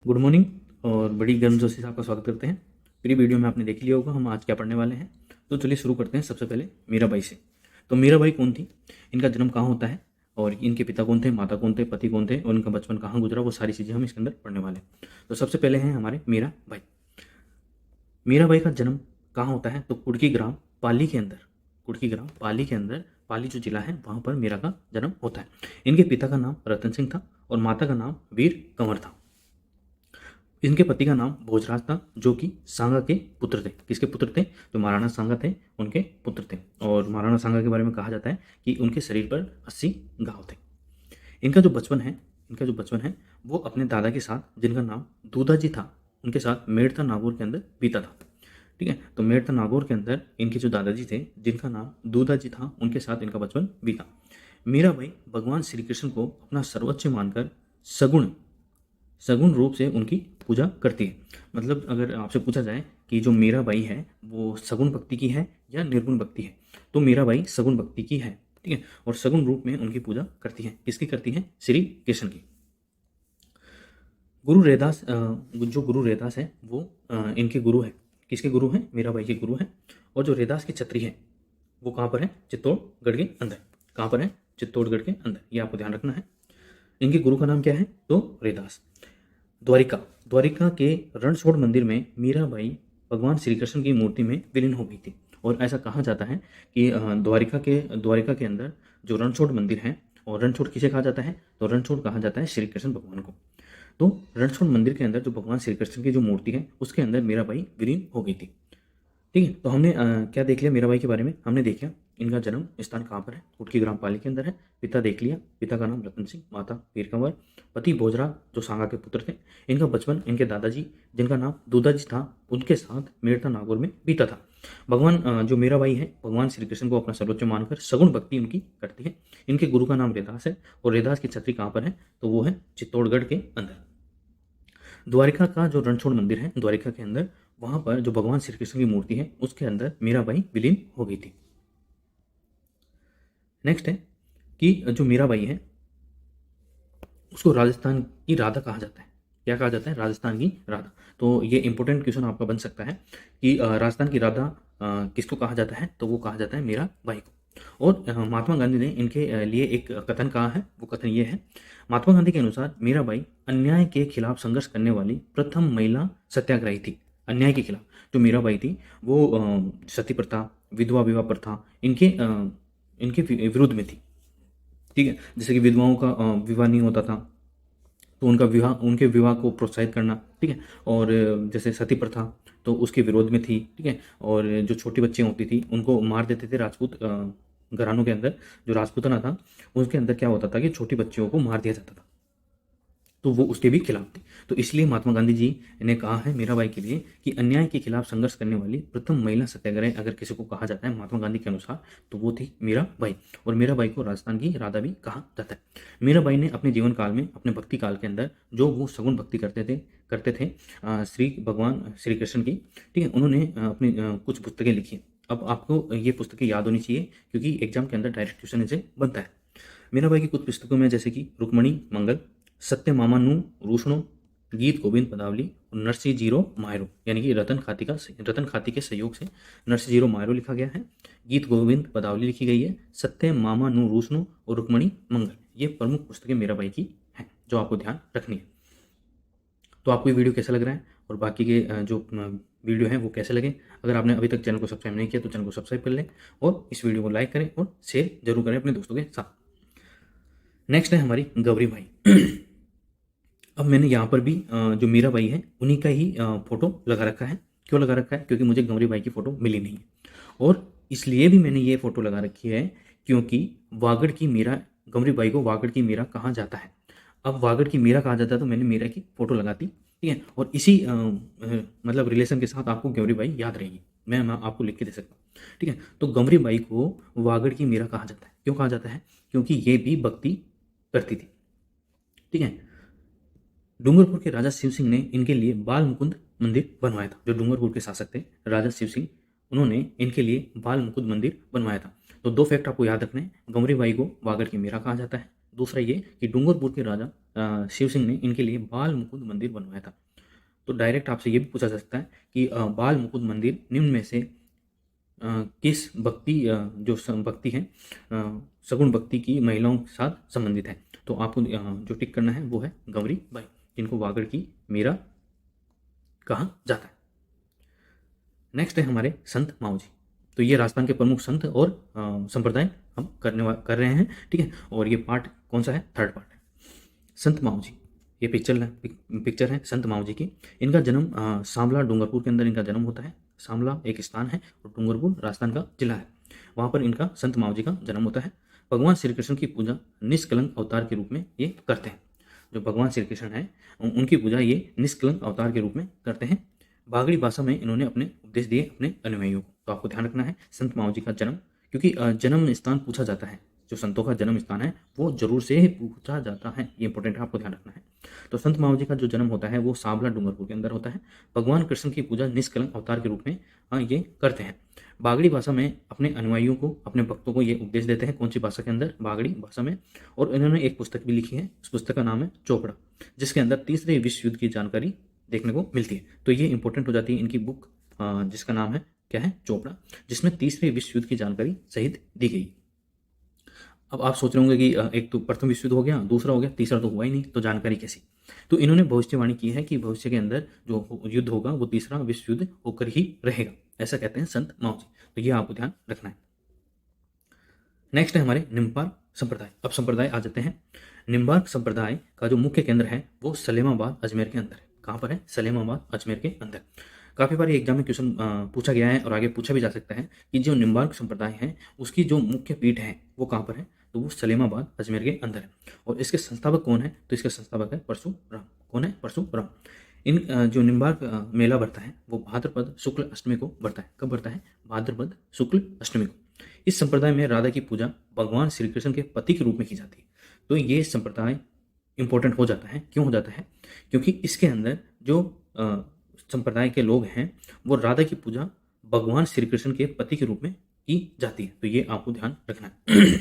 Good morning और बड़ी गर्मजोशी से आपका स्वागत करते हैं। प्री वीडियो में आपने देख लिया होगा हम आज क्या पढ़ने वाले हैं। तो चलिए शुरू करते हैं सबसे पहले मीराबाई से। तो मीराबाई कौन थी, इनका जन्म कहाँ होता है और इनके पिता कौन थे, माता कौन थे, पति कौन थे और इनका बचपन कहाँ गुजरा, वो सारी चीज़ें हम इसके अंदर पढ़ने वाले हैं। तो सबसे पहले हैं हमारे मीराबाई। मीराबाई का जन्म कहाँ होता है तो कुड़की ग्राम पाली के अंदर, कुड़की ग्राम पाली के अंदर, पाली जो जिला है वहाँ पर मीरा का जन्म होता है। इनके पिता का नाम रतन सिंह था और माता का नाम वीर कंवर था। इनके पति का नाम भोजराज था जो कि सांगा के पुत्र थे। किसके पुत्र थे? जो महाराणा सांगा थे उनके पुत्र थे। और महाराणा सांगा के बारे में कहा जाता है कि उनके शरीर पर 80 घाव थे। इनका जो बचपन है वो अपने दादा के साथ, जिनका नाम दूधाजी था, उनके साथ मेड़ता नागौर के अंदर बीता था। ठीक है, तो मेड़ता नागौर के अंदर इनके जो दादाजी थे जिनका नाम दूधाजी था, उनके साथ इनका बचपन बीता। मीराबाई भगवान श्री कृष्ण को अपना सर्वोच्च मानकर सगुण सगुण रूप से उनकी पूजा करती है। मतलब अगर आपसे पूछा जाए कि जो मीराबाई है वो सगुण भक्ति की है या निर्गुण भक्ति है, तो मीराबाई सगुण भक्ति की है। ठीक है, और सगुण रूप में उनकी पूजा करती है। किसकी करती है? श्री कृष्ण की। गुरु रैदास, जो गुरु रैदास है वो इनके गुरु है। किसके गुरु हैं? मीराबाई के गुरु हैं। और जो रैदास की छत्री है वो कहाँ पर है? चित्तौड़गढ़ के अंदर। कहाँ पर है? चित्तौड़गढ़ के अंदर। ये आपको ध्यान रखना है। इनके गुरु का नाम क्या है? तो रैदास। द्वारिका के रणछोड़ मंदिर में मीराबाई भगवान श्री कृष्ण की मूर्ति में विलीन हो गई थी। और ऐसा कहा जाता है कि द्वारिका के अंदर जो रणछोड़ मंदिर है, और रणछोड़ किसे कहा जाता है? तो रणछोड़ कहा जाता है श्री कृष्ण भगवान को। तो रणछोड़ मंदिर के अंदर जो भगवान श्री कृष्ण की जो मूर्ति है उसके अंदर मीराबाई विलीन हो गई थी। ठीक है, तो हमने क्या देख लिया मीराबाई के बारे में? हमने देख लिया इनका जन्म स्थान कहाँ पर है, कुटकी ग्राम पाली के अंदर है। पिता देख लिया, पिता का नाम रतन सिंह, माता वीर कंवर, पति भोजराज जो सांगा के पुत्र थे। इनका बचपन इनके दादाजी जिनका नाम दूधाजी था उनके साथ मेड़ता नागौर में बीता था। भगवान जो मीराबाई है भगवान श्री कृष्ण को अपना सर्वोच्च मानकर सगुण भक्ति उनकी करती है। इनके गुरु का नाम रैदास है और रैदास की छत्री कहाँ पर है? तो वो है चित्तौड़गढ़ के अंदर। द्वारिका का जो रणछोड़ मंदिर है द्वारिका के अंदर, वहां पर जो भगवान श्री कृष्ण की मूर्ति है उसके अंदर मीराबाई विलीन हो गई थी। नेक्स्ट है कि जो मीराबाई है उसको राजस्थान की राधा कहा जाता है। क्या कहा जाता है? राजस्थान की राधा। तो ये इंपॉर्टेंट क्वेश्चन आपका बन सकता है कि राजस्थान की राधा किसको कहा जाता है? तो वो कहा जाता है मीराबाई को। और महात्मा गांधी ने इनके लिए एक कथन कहा है। वो कथन ये है, महात्मा गांधी के अनुसार मीराबाई अन्याय के खिलाफ संघर्ष करने वाली प्रथम महिला सत्याग्रही थी। अन्याय के खिलाफ जो मीराबाई थी वो सती प्रथा, विधवा विवाह प्रथा, इनके विरुद्ध में थी। ठीक है, जैसे कि विधवाओं का विवाह नहीं होता था तो उनके विवाह को प्रोत्साहित करना। ठीक है, और जैसे सती प्रथा तो उसके विरोध में थी। ठीक है, और जो छोटी बच्चियाँ होती थी उनको मार देते थे राजपूत घरानों के अंदर। जो राजपूतना था उसके अंदर क्या होता था कि छोटी बच्चियों को मार दिया जाता था, तो वो उसके भी खिलाफ थी। तो इसलिए महात्मा गांधी जी ने कहा है मीराबाई के लिए कि अन्याय के खिलाफ संघर्ष करने वाली प्रथम महिला सत्याग्रह अगर किसी को कहा जाता है महात्मा गांधी के अनुसार तो वो थी मीराबाई। और मीराबाई को राजस्थान की राधा भी कहा जाता है। मीराबाई ने अपने जीवन काल में, अपने भक्ति काल के अंदर जो वो सगुण भक्ति करते थे श्री भगवान श्री कृष्ण की। ठीक है, उन्होंने अपनी कुछ पुस्तकें लिखी। अब आपको ये पुस्तकें याद होनी चाहिए क्योंकि एग्जाम के अंदर डायरेक्ट क्वेश्चन इसे बनता है। मीराबाई की कुछ पुस्तकों में जैसे कि रुक्मणी मंगल, सत्य मामानु रूषणो, गीत गोविंद पदावली और नरसिंह जीरो मायरो, यानी कि रतन खाती के सहयोग से नरसिंह जीरो मायरो लिखा गया है। गीत गोविंद पदावली लिखी गई है। सत्य मामानु रूषणो और रुक्मणी मंगल, ये प्रमुख पुस्तकें मीराबाई की हैं जो आपको ध्यान रखनी है। तो आपको ये वीडियो कैसा लग रहा है और बाकी के जो वीडियो हैं वो कैसे लगे? अगर आपने अभी तक चैनल को सब्सक्राइब नहीं किया तो चैनल को सब्सक्राइब कर लें और इस वीडियो को लाइक करें और शेयर जरूर करें अपने दोस्तों के साथ। नेक्स्ट है हमारी गौरी बाई। अब मैंने यहाँ पर भी जो मीराबाई है उन्हीं का ही फोटो लगा रखा है। क्यों लगा रखा है? क्योंकि मुझे गौरी बाई की फ़ोटो मिली नहीं है। और इसलिए भी मैंने ये फ़ोटो लगा रखी है क्योंकि वागड़ की मीरा, गौरी बाई को वागड़ की मीरा कहा जाता है। अब वागड़ की मीरा कहा जाता है तो मैंने मीरा की फ़ोटो लगाती। ठीक है, और इसी मतलब रिलेशन के साथ आपको गौरी बाई याद रहेगी। मैं आपको लिख के दे सकता हूँ। ठीक है, तो गौरी बाई को वागड़ की मीरा कहा जाता है। क्यों कहा जाता है? क्योंकि ये भी भक्ति करती थी। ठीक है, डूंगरपुर के राजा शिव सिंह ने इनके लिए बाल मुकुंद मंदिर बनवाया था। जो डूंगरपुर के शासक थे राजा शिव सिंह, उन्होंने इनके लिए बाल मुकुंद मंदिर बनवाया था। तो दो फैक्ट आपको याद रखने हैं। गौरी बाई को वागड़ की मीरा कहा जाता है, दूसरा ये कि डूंगरपुर के राजा शिव सिंह ने इनके लिए बाल मुकुंद मंदिर बनवाया था। तो डायरेक्ट आपसे ये भी पूछा जा सकता है कि बाल मुकुंद मंदिर निम्न में से किस भक्ति भक्ति है सगुण भक्ति की महिलाओं के साथ संबंधित है। तो आपको जो टिक करना है वो है गंवरी बाई, जिनको वागड़ की मीरा कहा जाता है। नेक्स्ट है हमारे संत माऊजी। तो ये राजस्थान के प्रमुख संत और संप्रदाय हम कर रहे हैं, ठीक है। और ये पार्ट कौन सा है, थर्ड पार्ट है। संत माऊजी, ये पिक्चर है संत माऊजी की। इनका जन्म सांवला डूंगरपुर के अंदर इनका जन्म होता है। सांवला एक स्थान है और डूंगरपुर राजस्थान का जिला है, वहाँ पर इनका संत माऊजी का जन्म होता है। भगवान श्री कृष्ण की पूजा निष्कलंक अवतार के रूप में ये करते हैं। जो भगवान श्री कृष्ण है उनकी पूजा ये निष्कलंक अवतार के रूप में करते हैं। बागड़ी भाषा में इन्होंने अपने उपदेश दिए अपने अनुयायियों को। तो आपको ध्यान रखना है संत माऊजी का जन्म, क्योंकि जन्म स्थान पूछा जाता है, जो संतों का जन्म स्थान है वो जरूर से ही पूछा जाता है, ये इंपॉर्टेंट है, आपको ध्यान रखना है। तो संत माऊजी का जो जन्म होता है वो सांवला डूंगरपुर के अंदर होता है। भगवान कृष्ण की पूजा निष्कलंक अवतार के रूप में ये करते हैं। बागड़ी भाषा में अपने अनुयायियों को, अपने भक्तों को ये उपदेश देते हैं। कौन सी भाषा के अंदर, बागड़ी भाषा में। और इन्होंने एक पुस्तक भी लिखी है, उस पुस्तक का नाम है चोपड़ा, जिसके अंदर तीसरे विश्व युद्ध की जानकारी देखने को मिलती है। तो ये इंपॉर्टेंट हो जाती है इनकी बुक, जिसका नाम है क्या है, चोपड़ा, जिसमें तीसरे विश्व युद्ध की जानकारी सहित दी गई। अब आप सोच रहे होंगे कि एक तो प्रथम विश्व युद्ध हो गया, दूसरा हो गया, तीसरा तो हुआ ही नहीं, तो जानकारी कैसी। तो इन्होंने भविष्यवाणी की है कि भविष्य के अंदर जो युद्ध होगा वो तीसरा विश्व युद्ध होकर ही रहेगा, ऐसा कहते हैं संत माऊजी। तो ये आपको ध्यान रखना है। नेक्स्ट है हमारे निम्बार्क संप्रदाय। अब संप्रदाय आ जाते हैं। निम्बार्क संप्रदाय का जो मुख्य केंद्र है वो सलेमाबाद अजमेर के अंदर है। कहाँ पर है, सलेमाबाद अजमेर के अंदर। काफ़ी बार एग्जाम में क्वेश्चन पूछा गया है और आगे पूछा भी जा सकता है कि जो निम्बार्क संप्रदाय है उसकी जो मुख्य पीठ है वो कहाँ पर है, तो वो सलेमाबाद अजमेर के अंदर है। और इसके संस्थापक कौन है, तो इसके संस्थापक है परशुराम। कौन है, परशुराम। इन जो निम्बार्क मेला बढ़ता है वो भाद्रपद शुक्ल अष्टमी को बढ़ता है। कब बढ़ता है, भाद्रपद शुक्ल अष्टमी को। इस संप्रदाय में राधा की पूजा भगवान श्री कृष्ण के पति के रूप में की जाती है। तो ये संप्रदाय इंपॉर्टेंट हो जाता है। क्यों हो जाता है, क्योंकि इसके अंदर जो संप्रदाय के लोग हैं वो राधा की पूजा भगवान श्री कृष्ण के पति के रूप में की जाती है। तो ये आपको ध्यान रखना है,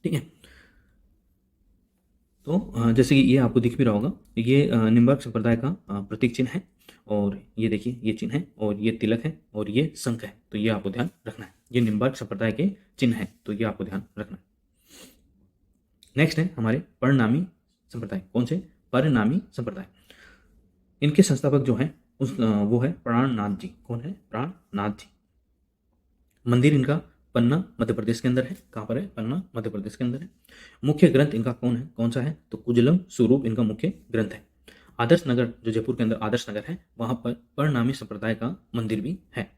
ठीक है। तो जैसे कि ये आपको दिख भी रहा होगा, ये निम्बार्क संप्रदाय का प्रतीक चिन्ह है। और ये देखिए ये चिन्ह है और ये तिलक है और ये शंख है। तो ये आपको ध्यान रखना है, ये निम्बार्क संप्रदाय के चिन्ह है। तो ये आपको ध्यान रखना है। नेक्स्ट है हमारे परिणामी संप्रदाय। कौन से, परिणामी संप्रदाय। इनके संस्थापक जो हैं वो है प्राणनाथ जी। कौन है, प्राणनाथ जी। मंदिर इनका पन्ना मध्य प्रदेश के अंदर है। कहाँ पर है, पन्ना मध्य प्रदेश के अंदर है। मुख्य ग्रंथ इनका कौन सा है, तो कुजलम स्वरूप इनका मुख्य ग्रंथ है। आदर्श नगर जो जयपुर के अंदर आदर्श नगर है वहाँ पर परिणामी संप्रदाय का मंदिर भी है,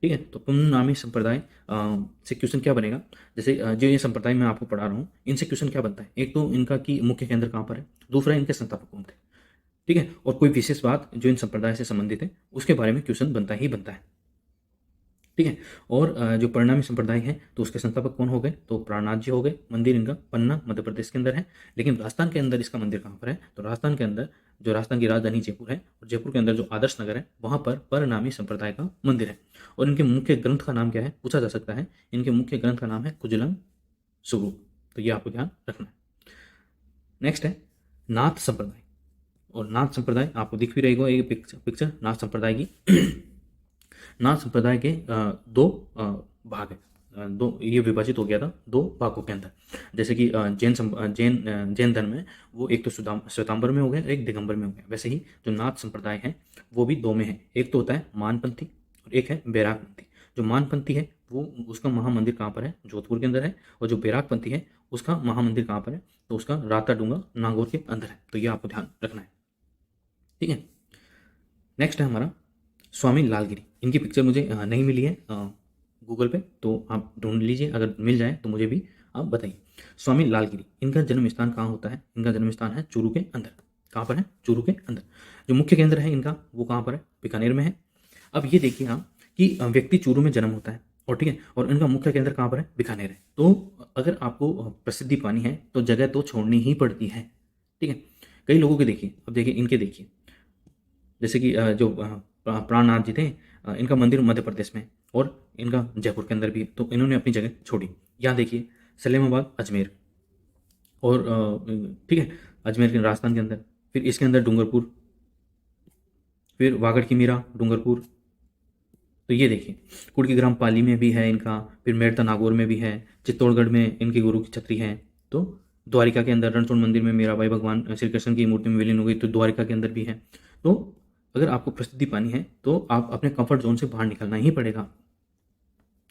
ठीक है। तो परिणामी संप्रदाय से क्वेश्चन क्या बनेगा, जैसे जो ये संप्रदाय मैं आपको पढ़ा रहा हूँ इनसे क्वेश्चन क्या बनता है, एक तो इनका कि मुख्य केंद्र कहाँ पर है, दूसरा इनके संस्थापक कौन थे, ठीक है। और कोई विशेष बात जो इन संप्रदाय से संबंधित है उसके बारे में क्वेश्चन बनता ही बनता है, ठीक है। और जो परिणामी संप्रदाय है तो उसके संस्थापक कौन हो गए, तो प्राणनाथ जी हो गए। मंदिर इनका पन्ना मध्य प्रदेश के अंदर है। लेकिन राजस्थान के अंदर इसका मंदिर कहाँ पर है, तो राजस्थान के अंदर जो राजस्थान की राजधानी जयपुर है और जयपुर के अंदर जो आदर्श नगर है वहाँ पर परिणामी संप्रदाय का मंदिर है। और इनके मुख्य ग्रंथ का नाम क्या है, पूछा जा सकता है। इनके मुख्य ग्रंथ का नाम है कुजलम स्वरूप। तो ये आपको ध्यान रखना है। नेक्स्ट है नाथ संप्रदाय। और नाथ संप्रदाय आपको दिख भी रहेगा एक पिक्चर नाथ संप्रदाय की। नाथ संप्रदाय के दो भाग है, दो ये विभाजित हो गया था दो भागों के अंदर। जैसे कि जैन धर्म में वो एक तो श्वेतांबर में हो गया, एक दिगंबर में हो गया। वैसे ही जो नाथ संप्रदाय है वो भी दो में है, एक तो होता है मानपंथी और एक है बैरागपंथी। जो मानपंथी है वो उसका महामंदिर कहाँ पर है, जोधपुर के अंदर है। और जो बैरागपंथी है उसका महामंदिर कहाँ पर है, तो उसका राताडूंगा नागौर के अंदर है। तो ये आपको ध्यान रखना है, ठीक है। नेक्स्ट है हमारा स्वामी लालगिरी। इनकी पिक्चर मुझे नहीं मिली है गूगल पे, तो आप ढूंढ लीजिए, अगर मिल जाए तो मुझे भी आप बताइए। स्वामी लालगिरी, इनका जन्म स्थान कहाँ होता है, इनका जन्म स्थान है चूरू के अंदर। कहाँ पर है, चूरू के अंदर। जो मुख्य केंद्र है इनका वो कहाँ पर है, बीकानेर में है। अब ये देखिए आप कि व्यक्ति चूरू में जन्म होता है और ठीक है, और इनका मुख्य केंद्र कहाँ पर है, बीकानेर है। तो अगर आपको प्रसिद्धि पानी है तो जगह तो छोड़नी ही पड़ती है, ठीक है। कई लोगों के देखिए, अब देखिए इनके देखिए, जैसे कि जो प्राणनाथ जी थे, इनका मंदिर मध्य प्रदेश में और इनका जयपुर के अंदर भी है, तो इन्होंने अपनी जगह छोड़ी। यहाँ देखिए सलेमाबाद अजमेर, और ठीक है, अजमेर के राजस्थान के अंदर। फिर इसके अंदर डूंगरपुर, फिर वागड़ की मीरा डूंगरपुर। तो ये देखिए, कुड़की ग्राम पाली में भी है इनका, फिर मेड़ता नागौर में भी है, चित्तौड़गढ़ में इनकी गुरु की छतरी है। तो द्वारिका के अंदर रणछोड़ मंदिर में मीराबाई भगवान श्री कृष्ण की मूर्ति में विलीन हो गई, तो द्वारिका के अंदर भी है। तो अगर आपको प्रसिद्धि पानी है तो आप अपने कंफर्ट जोन से बाहर निकलना ही पड़ेगा,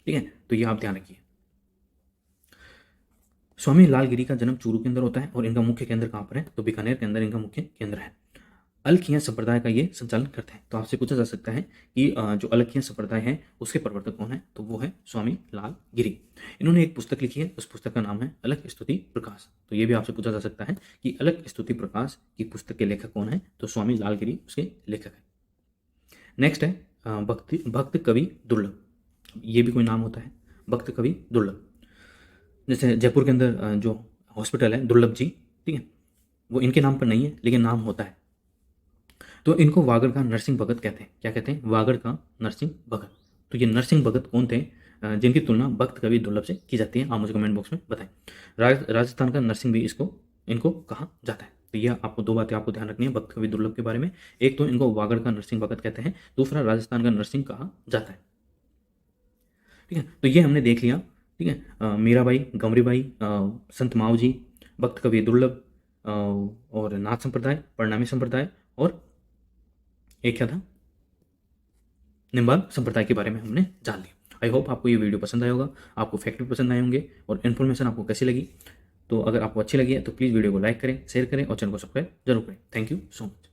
ठीक है। तो ये आप ध्यान रखिए। स्वामी लालगिरी का जन्म चूरू के अंदर होता है और इनका मुख्य केंद्र कहाँ पर है, तो बीकानेर के अंदर इनका मुख्य केंद्र है। अलखियां संप्रदाय का ये संचालन करते हैं। तो आपसे पूछा जा सकता है कि जो अलखियां संप्रदाय है उसके प्रवर्तक कौन है, तो वो है स्वामी लालगिरी। इन्होंने एक पुस्तक लिखी है, उस पुस्तक का नाम है अलख स्तुति प्रकाश। तो ये भी आपसे पूछा जा सकता है कि अलख स्तुति प्रकाश की पुस्तक के लेखक कौन है, तो स्वामी लालगिरी उसके लेखक है। नेक्स्ट है भक्त कवि दुर्लभ। ये भी कोई नाम होता है, भक्त कवि दुर्लभ। जैसे जयपुर के अंदर जो हॉस्पिटल है दुर्लभ जी, ठीक है, वो इनके नाम पर नहीं है लेकिन नाम होता है। तो इनको वागड़ का नरसिंह भगत कहते हैं। क्या कहते हैं? वागड़ का नरसिंह भगत। तो ये नरसिंह भगत कौन थे जिनकी तुलना भक्त कवि दुर्लभ से की जाती है? आप मुझे कमेंट बॉक्स में बताएं। राजस्थान का नरसिंह भी इनको कहा जाता है। तो यह आपको दो बातें आपको ध्यान रखनी है भक्त कवि दुर्लभ के बारे में। एक तो इनको वागड़ का नरसिंह भगत कहते हैं, दूसरा राजस्थान का नरसिंह कहा जाता है, ठीक है। तो ये हमने देख लिया, ठीक है। मीराबाई, गमरीबाई, संत माव जी, भक्त कवि दुर्लभ, और नाथ संप्रदाय, परिणामी संप्रदाय, और एक क्या था, निम्बाल संप्रदाय के बारे में हमने जान लिया। आई होप आपको ये वीडियो पसंद आया होगा, आपको फैक्ट भी पसंद आए होंगे, और इन्फॉर्मेशन आपको कैसी लगी। तो अगर आपको अच्छी लगी है तो प्लीज़ वीडियो को लाइक करें, शेयर करें और चैनल को सब्सक्राइब जरूर करें। Thank you so much.